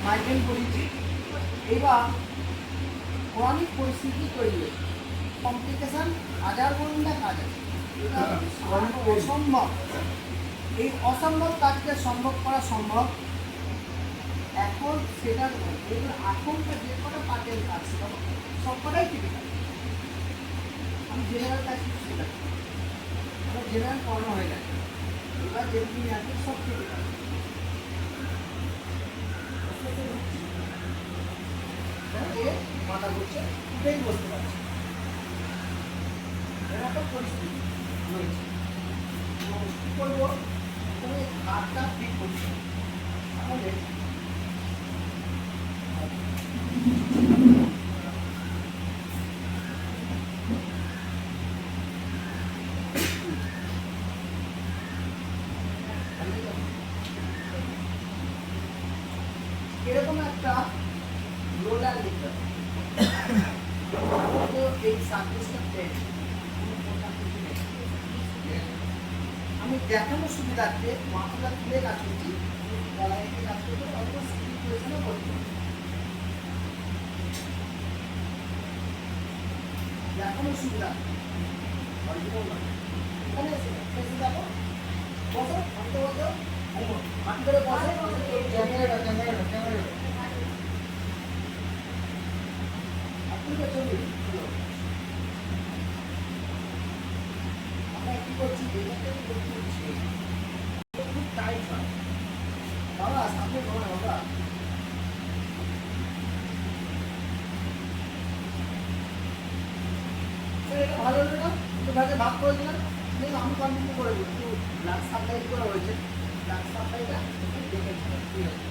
Migraine করেছি। এবার chronic পরিস্থিতি তৈরি হয়েছে, কমপ্লিকেশান হাজার বলুন না কাজ আছে, এটা অসম্ভব। এই অসম্ভব কাজকে সম্ভব করা সম্ভব। এখন সেটা এগুলো আশঙ্কা যে কটা পার্টের কাজ সব কটাই টিপিক্যাল। আমি জেনারেল কাজ কিছু শেখাচ্ছি, আমার জেনারেল পড়ানো হয়ে গেছে। এবার যেগুলি আছে সব টিপিক্যাল। মাথা ঘুরছে, উঠেই বসতে পারছে, এরকম পরিস্থিতি রয়েছে। কী করবো, তুমি হাতটা ঠিক করছো তাহলে এরকম একটা রোলার নিতে হবে। এই সার্ভিসটা পেয়ে আমি দেখানো সুবিধার্থে মাথাটা তুলে কাজ করছি, গলায় কাজ করতে অল্প স্কিপ করেছিল করতে দেখানো সুবিধা। এখানে এসে দেখো, বসো হাঁটতে বসো, হাঁটি করে বসো, ক্যামেরাটা ক্যামেরাটা ক্যামেরাটা আপনি তো ছবি আমরা কি করছি, এটাকে করছি খুব টাইট হয় বাবা, সামনে ধরো না বাবা। এটা ভালো হলো না, একটু ভাগে ভাগ করে দিলাম, আমি কন্টিনিউ করে দিই। একটু ব্লাড সাপ্লাই করা হয়েছে, ব্লাড সাপ্লাইটা একটু দেখে দিলাম, ঠিক আছে।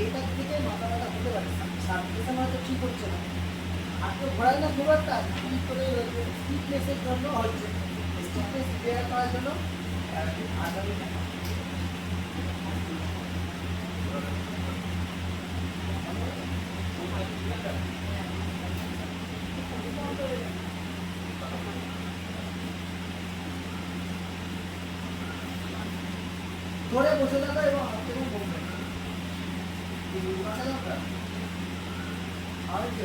এইটার থেকে মাথা ব্যথা হতে পারে, সার্ভিসেশন হয়তো ঠিক হচ্ছে না, আর তো ঘোরাই না ফিভারটা কি করে স্টিফনেসের জন্য হচ্ছে, স্টিফনেস ক্লিয়ার করার জন্য আগামী ধরে বসে থাকা এবং হাতে বলবে আর কি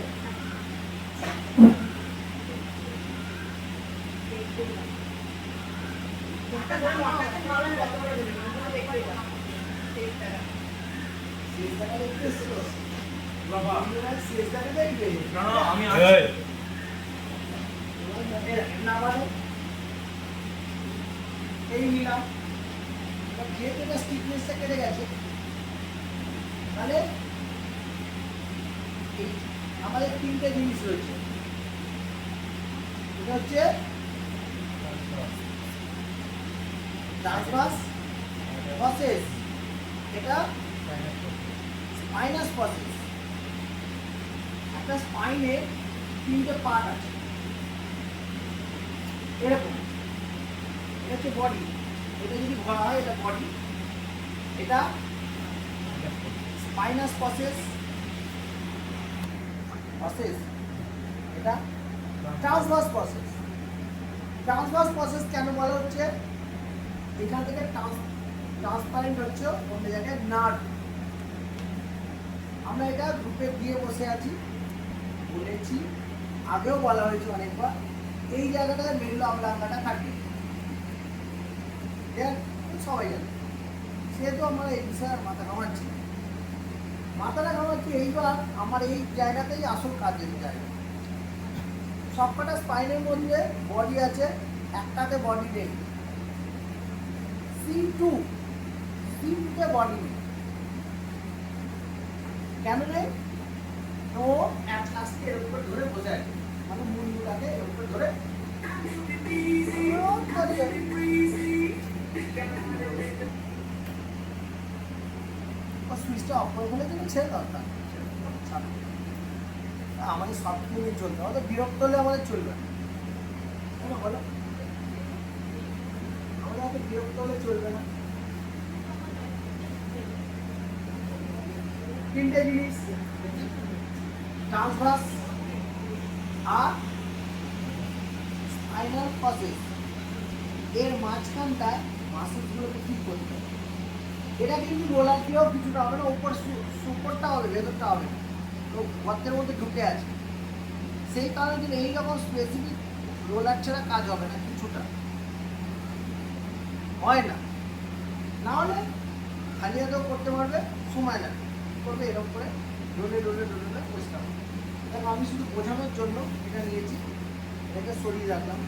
এই নিলাম, যেহেতু এটা স্টিফনেসটা কেটে গেছে, তাহলে আমাদের তিনটে জিনিস রয়েছে। এটা হচ্ছে ট্রান্সভার্স প্রসেস, এটা স্পাইনাস প্রসেস। একটা স্পাইনের তিনটে পার্ট আছে এরকম, এটা হচ্ছে বডি, এটা যদি ধরা হয় এটা বডি, এটা স্পাইনাস প্রসেস প্রসেস, এটা ট্রান্সভার্স প্রসেস। ট্রান্সভার্স প্রসেস কেন বলা হচ্ছে, এখান থেকে ট্রান্সপারেন্ট হচ্ছে অন্য জায়গায় নার্ভ। আমরা এটা গ্রুপে দিয়ে বসে আছি, বলেছি আগেও বলা হয়েছে অনেকবার, এই জায়গাটায় মেরুল অম্লাঙ্গটা থাকে, সবাই জানে। সেহেতু আমরা এই বিষয়ে মাথা ঘামাচ্ছি, মাথাটা ঘামাচ্ছি। এইবার আমার এই জায়গাতেই আসল কাজের জায়গা। সবকটা স্পাইনের মধ্যে বডি আছে, একটাতে বডি নেই, C2তে বডি নেই। কেন নেই? নো অ্যাটলাসকে এর উপর ধরে বসে আছে, মানে মুন্ডুটাকে এর উপর ধরে সুইচটা অফ করে ফেলে কিন্তু ছেড়ে দরকার আমাদের সব দিনই চলবে, আমাদের বিরক্ত হলে আমাদের চলবে না, বলো আমাদের হাতে বিরক্ত হলে চলবে না। তিনটে জিনিস ট্রান্সভার্স আর স্পাইনাল প্রসেস এর মাঝখানটায় মাসেলসগুলোকে ঠিক করতে হবে। এটা কিন্তু রোলার দিয়েও কিছুটা হবে না, উপরটা হবে, ভেতরটা হবে না, তো গর্তের মধ্যে ঢুকে আছে। সেই কারণে কিন্তু এইরকম স্পেসিফিক রোলার ছাড়া কাজ হবে না, কিছুটা হয় না। না হলে খালি হাতেও করতে পারবে, সময় লাগবে, করবে এরকম করে ডলে ডলে ডলে ডলে পরিষ্কার হবে। কারণ আমি শুধু বোঝানোর জন্য এটা নিয়েছি, এটাকে সরিয়ে রাখলাম,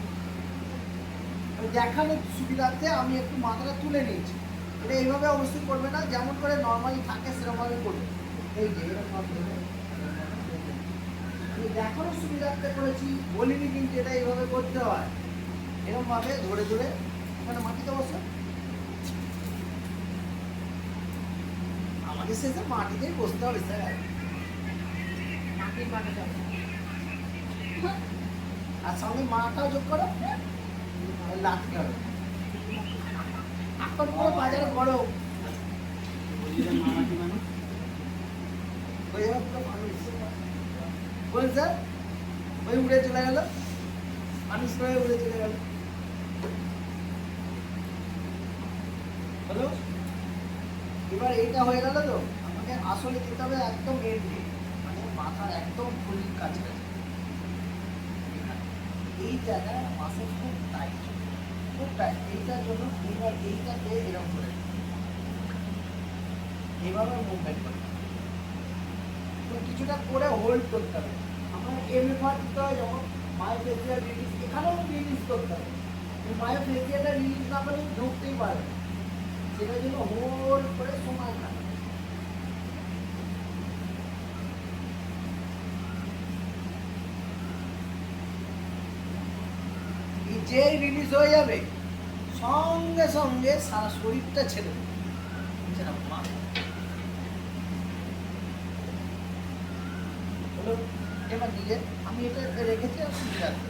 দেখানোর সুবিধার্থে আমি একটু মাথাটা তুলে নিয়েছি। এটা এইভাবে অবশ্যই করবে না, যেমন করে নর্মালি থাকে সেরকমভাবে করবে। এই যে এরকম আমি দেখানোর সুবিধার্থে করেছি, বলিনি কিন্তু এটা এইভাবে করতে হয়। এরকমভাবে ধরে ধরে ওখানে মাটিতে বসে, আমাদের শেষে মাটিতেই বসতে হবে স্যার, মাটির পাটা যাবে আর সঙ্গে মাটাও যোগ করো, লাঠি হবে। এখন পুরো বাজারে গরম হয়ে যাবে পুরো মানুষ। বলুন স্যার, ওই উড়ে চলে গেল, মানুষ করে উড়ে চলে গেল। হলো, এবার এইটা হয়ে গেল। তো আমাকে আসলে যেতে হবে একদম এন্ডে, মানে মাথার একদম ফুলির কাছাকাছি। এই জায়গায় মাসেল খুব টাইট, খুব টাইট। এইটার জন্য এবার এইটাকে এরকম করে এইভাবে মুভমেন্ট করতে হবে, তো কিছুটা করে হোল্ড করতে হবে। আমার এমএফআর দিতে হয় যখন মায়োফেসিয়াল রিলিজ, এখানেও রিলিজ করতে হবে। মায়োফেসিয়ালটা রিলিজ না করলে ঢুকতেই পারবে, সেটার জন্য হোল্ড করে সময় লাগে। যেই রিলিজ হয়ে যাবে সঙ্গে সঙ্গে সারা শরীরটা ছেড়ে দেবে। হলো, এবার দিয়ে আমি এটা রেখেছি আর শুধু রাখবো,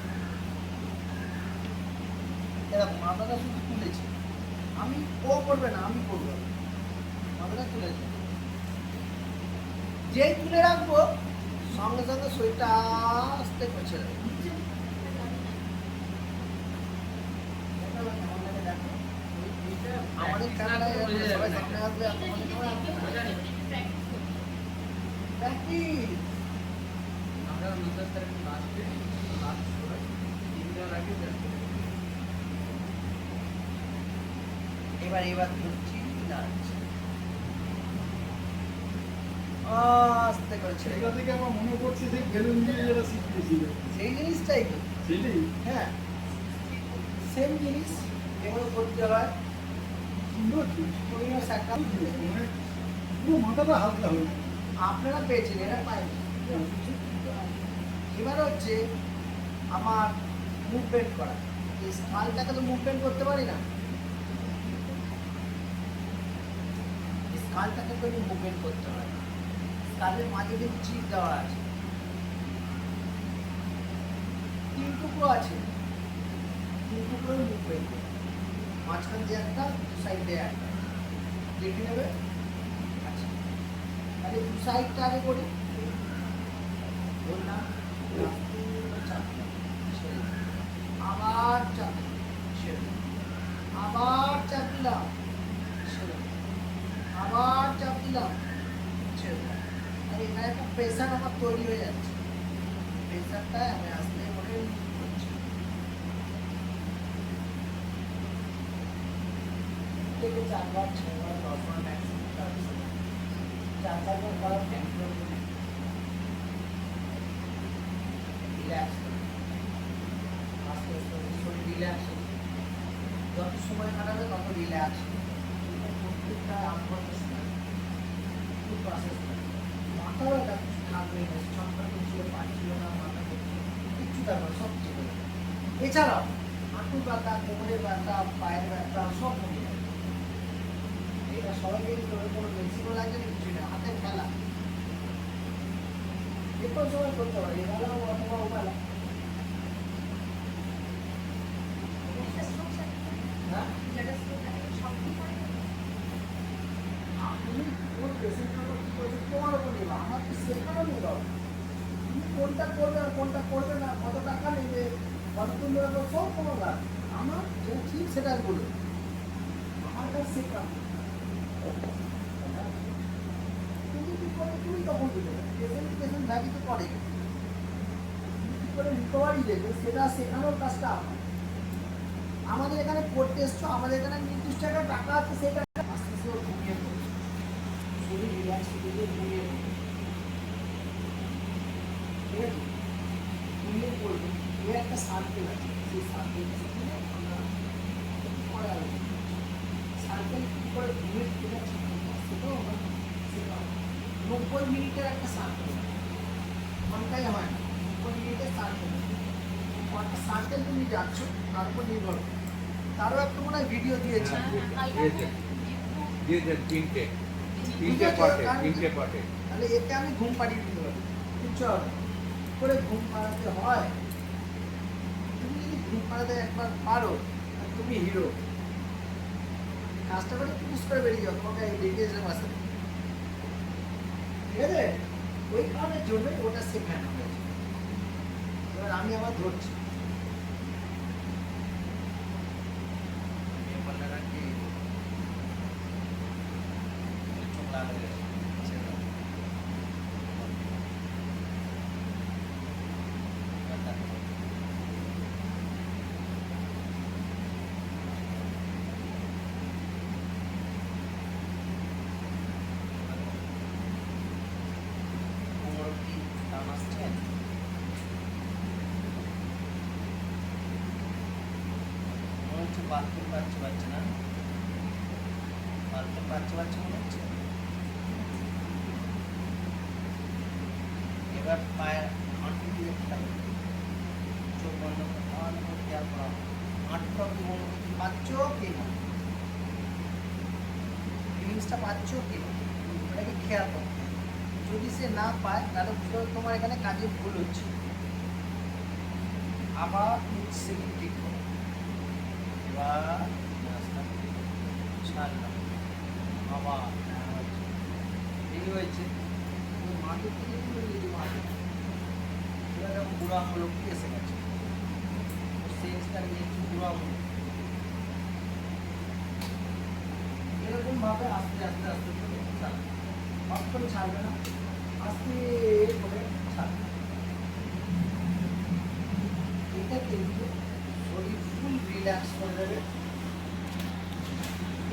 এরকম মাথাটা শুধু তুলেছি। আমি ও করবে না, আমি করবো, মাথাটা তুলেছি। যেই তুলে রাখবো সঙ্গে সঙ্গে শরীরটা আস্তে করে ছেড়ে দেবে। আমাদের ক্যামেরায় সবাই সামনে আসবে, আমাদের ক্যামেরা প্র্যাকটিস। আমরা 10 তারিখ লাস্টে লাস্ট করে 3 দিন আগে যাচ্ছি। এবার ধরছি, আস্তে করে ছেড়ে এটা থেকে আমার মনে পড়ছে যে বেলুন দিয়ে যেটা শিখিয়েছিল সেই জিনিসটাই তো, সেটাই হ্যাঁ সেম জিনিস এগুলো করতে হয়। সুন্দর তুমিও শাখা মানে পুরো মাথাটা হালকা হয়ে যায়। আপনারা পেয়েছেন, এরা পায়নি। এবার হচ্ছে আমার মুভমেন্ট করা, এই স্কালটাকে তো মুভমেন্ট করতে পারি না, স্কালটাকে তো মুভমেন্ট করতে হয়। স্কালের মাঝে কিন্তু চিপ দেওয়া আছে, 3 টুকরো আছে, 3 টুকরো মুভমেন্ট, মাঝখান দিয়ে একটা, দু সাইড দিয়ে একটা, দেখে নেবে। আচ্ছা, তাহলে দু সাইডটা আগে করি, বললাম চাপলাম, ছেড়ে দিলাম, আবার চাপলাম, ছেড়ে দিলাম, আবার চাপ দিলাম, ছেড়ে দিলাম, আবার চাপ দিলাম, ছেড়ে দিলাম। আর এখানে একটা প্রেশার আমার তৈরি হয়ে যাচ্ছে, প্রেশারটা আমি আস্তে করে করছি। থেকে 4 বার 6 বার 10 বার ম্যাক্সিমাম কাজ, 4-4 বার করার কন্ট্রোল করে রিল্যাক্স করে, আস্তে আস্তে শরীর রিল্যাক্স হবে। যত সময় কাটাবে তত রিল্যাক্স হবে। প্রত্যেকটা আনকনসিয়াস খুব প্রসেস করে, মাথা ব্যথা কিছু থাকবে না, চক্কর করছিল, পাচ্ছিল না, মাথা করছিল, কিচ্ছু থাকবে, সব ঠিক হয়ে যাবে। এছাড়াও হাঁটুর ব্যথা, কোমরের ব্যথা, পায়ের ব্যথা সব কমে যাবে। এটা সবাইকে কোনো মেশিনও লাগছে না, কিছু না, হাতের খেলা, যে কোনো সময় করতে পারে, এবেলা অথবা ওবেলা। হ্যাঁ, আপনি কোন পেশেন্টের উপর কি করেছেন তোমার উপর নির্ভর, আমার তো শেখানো নেই দরকার। তুমি কোনটা করবে আর কোনটা করবে না, কত টাকা নেবে, কতক্ষণ ধরে করবে, সব কোনো লাভ। আমার যে ঠিক সেটা বলুন, আমার কাছে শেখা। তুমি কি করে, তুমি তখন দিতে পারো, পেশেন্ট ভ্যালি তো করে, তুমি কি করে রিকভারি দেবে সেটা শেখানোর কাজটা আমার। আমাদের এখানে পড়তে এসছো, আমাদের এখানে নির্দিষ্ট একটা টাকা আছে, সেই টাকা আস্তে আস্তে ওর ঘুমিয়ে পড়বে, শরীর রিল্যাক্স দিয়ে ঘুমিয়ে পড়বে, ঠিক আছে, ঘুমিয়ে পড়বে। এর একটা সার্কেল আছে, সেই সার্কেলটা সেখানে আমরা পরে আলোচনা করছি। সার্কেল কী করে ঘুমিয়ে পড়ে সেটাও আমরা শেখাবো। 90 মিনিটের একটা সার্কেল, ঘন্টায় হয় না, 90 মিনিটের সার্কেল। একটা সার্কেল তুমি যাচ্ছ, তার উপর নির্ভর করে। তারও একটা মনে হয় ভিডিও দিয়েছে, দিয়েছেন তিনটে পার্টে। তাহলে এতে আমি ঘুম পাড়িয়ে দিতে পারি, কিচ্ছু হবে না। কি করে ঘুম পাড়াতে হয়, তুমি যদি ঘুম পাড়াতে একবার পারো, আর তুমি হিরো। কাজটা করে পুশ করে বেরিয়ে যাও, তোমাকে দেখিয়েছে মাসে, ঠিক আছে। ওই কারণের জন্য ওটা শেখানো হয়েছে। এবার আমি আবার ধরছি, বাথরুম বাচ্চা না, বাথরুম বাচ্চা মনে হচ্ছে। এবার পায়ের হাঁটু দিয়ে খেয়াল, চোখ বন্ধ করে ভালো করে খেয়াল করা, হাঁটুটা কি মনে করতে পারছো কি না, ফিলিংসটা পাচ্ছ কি না, ওটাকে খেয়াল করো। যদি সে না পায় তাহলে বুঝতে হবে তোমার এখানে কাজে ভুল হচ্ছে। আবার 30 সেকেন্ড ঠিক করো, এবার ছাড়লাম, আবার এই হয়েছে। মাটির থেকে তুলে নিয়েছি, মাটি এবার যখন বুড়ো আঙুল অব্দি এসে গেছে, সেন্সটা নিয়েছি বুড়ো আঙুল। এরকম ভাবে আস্তে আস্তে আস্তে করে ছাড়বে, হট করে ছাড়বে না, আস্তে করে ছাড়বে। এটা কিন্তু শরীর ফুল রিল্যাক্স করে দেবে।